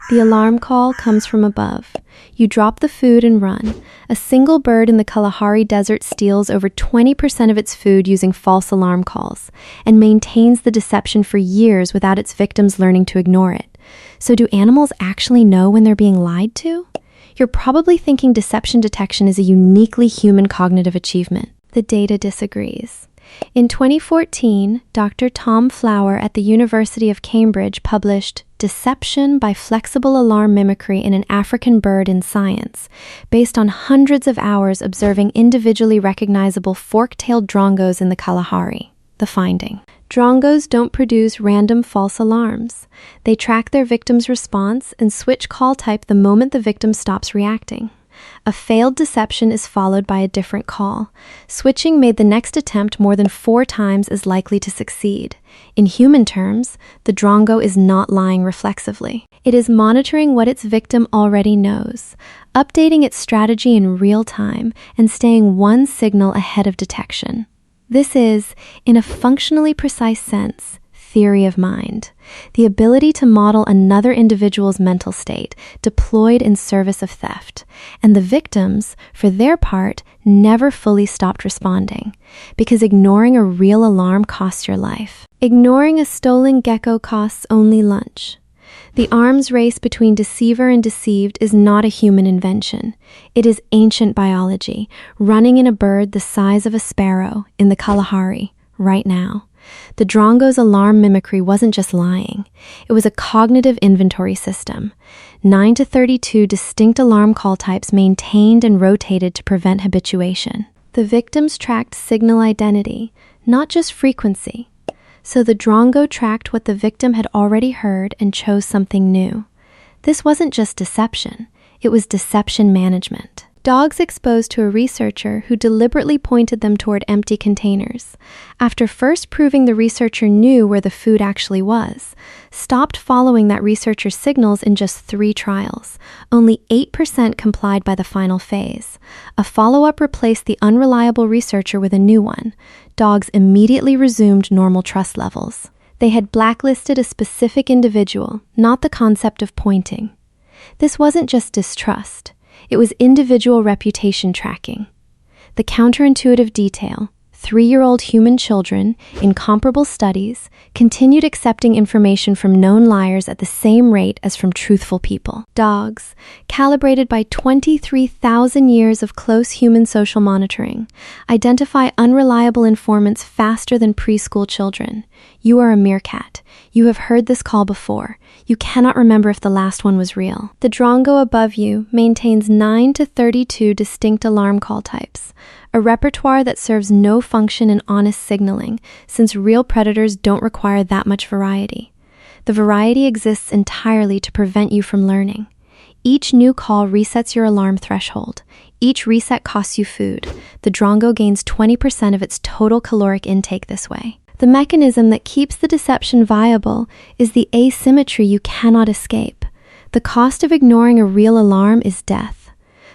The alarm call comes from above. You drop the food and run. A single bird in the Kalahari desert steals over 20% of its food using false alarm calls and maintains the deception for years without its victims learning to ignore it. So do animals actually know when they're being lied to? You're probably thinking deception detection is a uniquely human cognitive achievement. The data disagrees. In 2014, Dr. Tom Flower at the University of Cambridge published Deception by Flexible Alarm Mimicry in an African Bird in Science, based on hundreds of hours observing individually recognizable fork-tailed drongos in the Kalahari. The finding: drongos don't produce random false alarms. They track their victim's response and switch call type the moment the victim stops reacting. A failed deception is followed by a different call. Switching made the next attempt more than 4 times as likely to succeed. In human terms, the drongo is not lying reflexively. It is monitoring what its victim already knows, updating its strategy in real time, and staying one signal ahead of detection. This is, in a functionally precise sense, theory of mind, the ability to model another individual's mental state deployed in service of theft, and the victims, for their part, never fully stopped responding, because ignoring a real alarm costs your life. Ignoring a stolen gecko costs only lunch. The arms race between deceiver and deceived is not a human invention. It is ancient biology, running in a bird the size of a sparrow in the Kalahari, right now. The drongo's alarm mimicry wasn't just lying. It was a cognitive inventory system. 9 to 32 distinct alarm call types maintained and rotated to prevent habituation. The victims tracked signal identity, not just frequency. So the drongo tracked what the victim had already heard and chose something new. This wasn't just deception. It was deception management. Dogs exposed to a researcher who deliberately pointed them toward empty containers, after first proving the researcher knew where the food actually was, stopped following that researcher's signals in just 3 trials. Only 8% complied by the final phase. A follow-up replaced the unreliable researcher with a new one. Dogs immediately resumed normal trust levels. They had blacklisted a specific individual, not the concept of pointing. This wasn't just distrust. It was individual reputation tracking. The counterintuitive detail: 3-year-old human children, in comparable studies, continued accepting information from known liars at the same rate as from truthful people. Dogs, calibrated by 23,000 years of close human social monitoring, identify unreliable informants faster than preschool children. You are a meerkat. You have heard this call before. You cannot remember if the last one was real. The drongo above you maintains 9 to 32 distinct alarm call types, a repertoire that serves no function in honest signaling, since real predators don't require that much variety. The variety exists entirely to prevent you from learning. Each new call resets your alarm threshold. Each reset costs you food. The drongo gains 20% of its total caloric intake this way. The mechanism that keeps the deception viable is the asymmetry you cannot escape. The cost of ignoring a real alarm is death.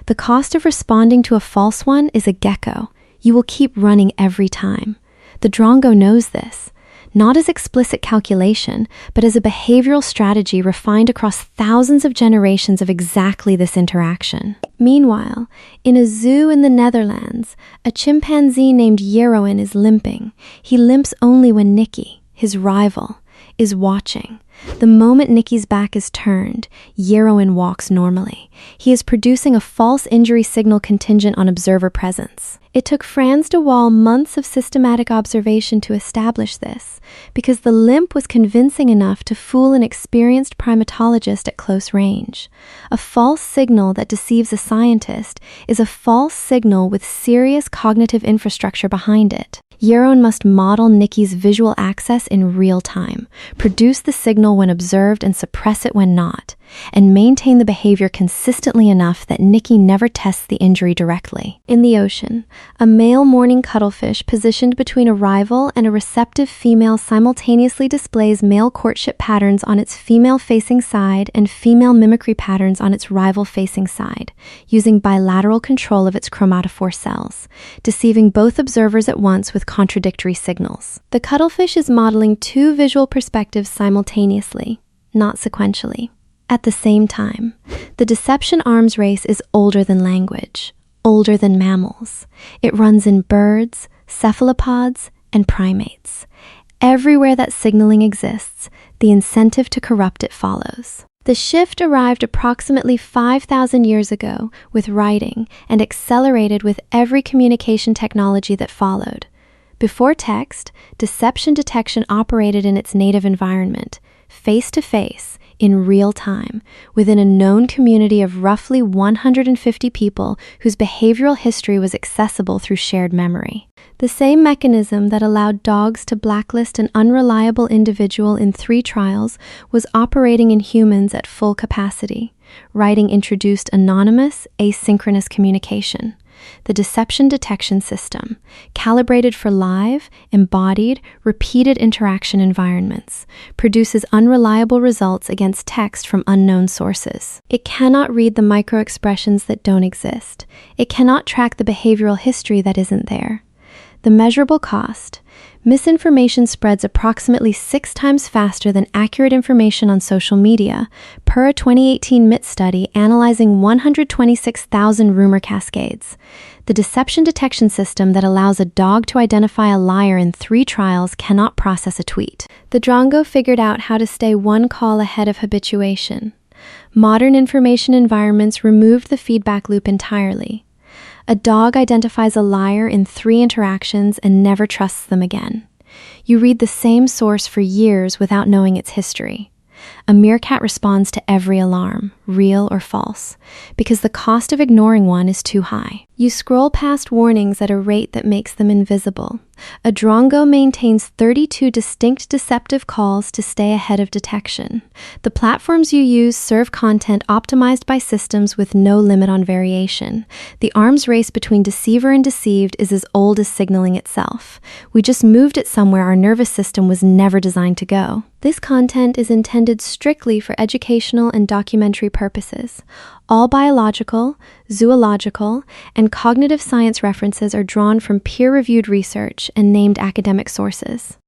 The cost of responding to a false one is a gecko. You will keep running every time. The drongo knows this, not as explicit calculation, but as a behavioral strategy refined across thousands of generations of exactly this interaction. Meanwhile, in a zoo in the Netherlands, a chimpanzee named Yeroen is limping. He limps only when Nikki, his rival, is watching. The moment Nikki's back is turned, Yeroen walks normally. He is producing a false injury signal contingent on observer presence. It took Frans de Waal months of systematic observation to establish this, because the limp was convincing enough to fool an experienced primatologist at close range. A false signal that deceives a scientist is a false signal with serious cognitive infrastructure behind it. Yeroen must model Nikki's visual access in real time, produce the signal when observed and suppress it when not, and maintain the behavior consistently enough that Nikki never tests the injury directly. In the ocean, a male morning cuttlefish positioned between a rival and a receptive female simultaneously displays male courtship patterns on its female-facing side and female mimicry patterns on its rival-facing side, using bilateral control of its chromatophore cells, deceiving both observers at once with contradictory signals. The cuttlefish is modeling 2 visual perspectives simultaneously, not sequentially. At the same time, the deception arms race is older than language, older than mammals. It runs in birds, cephalopods, and primates. Everywhere that signaling exists, the incentive to corrupt it follows. The shift arrived approximately 5,000 years ago with writing and accelerated with every communication technology that followed. Before text, deception detection operated in its native environment, face-to-face, in real time, within a known community of roughly 150 people whose behavioral history was accessible through shared memory. The same mechanism that allowed dogs to blacklist an unreliable individual in 3 trials was operating in humans at full capacity. Writing introduced anonymous, asynchronous communication. The deception detection system, calibrated for live, embodied, repeated interaction environments, produces unreliable results against text from unknown sources. It cannot read the microexpressions that don't exist. It cannot track the behavioral history that isn't there. The measurable cost. Misinformation spreads approximately 6 times faster than accurate information on social media, per a 2018 MIT study analyzing 126,000 rumor cascades. The deception detection system that allows a dog to identify a liar in 3 trials cannot process a tweet. The drongo figured out how to stay 1 call ahead of habituation. Modern information environments removed the feedback loop entirely. A dog identifies a liar in 3 interactions and never trusts them again. You read the same source for years without knowing its history. A meerkat responds to every alarm, real or false, because the cost of ignoring one is too high. You scroll past warnings at a rate that makes them invisible. A drongo maintains 32 distinct deceptive calls to stay ahead of detection. The platforms you use serve content optimized by systems with no limit on variation. The arms race between deceiver and deceived is as old as signaling itself. We just moved it somewhere our nervous system was never designed to go. This content is intended strictly for educational and documentary purposes. All biological, zoological, and cognitive science references are drawn from peer-reviewed research and named academic sources.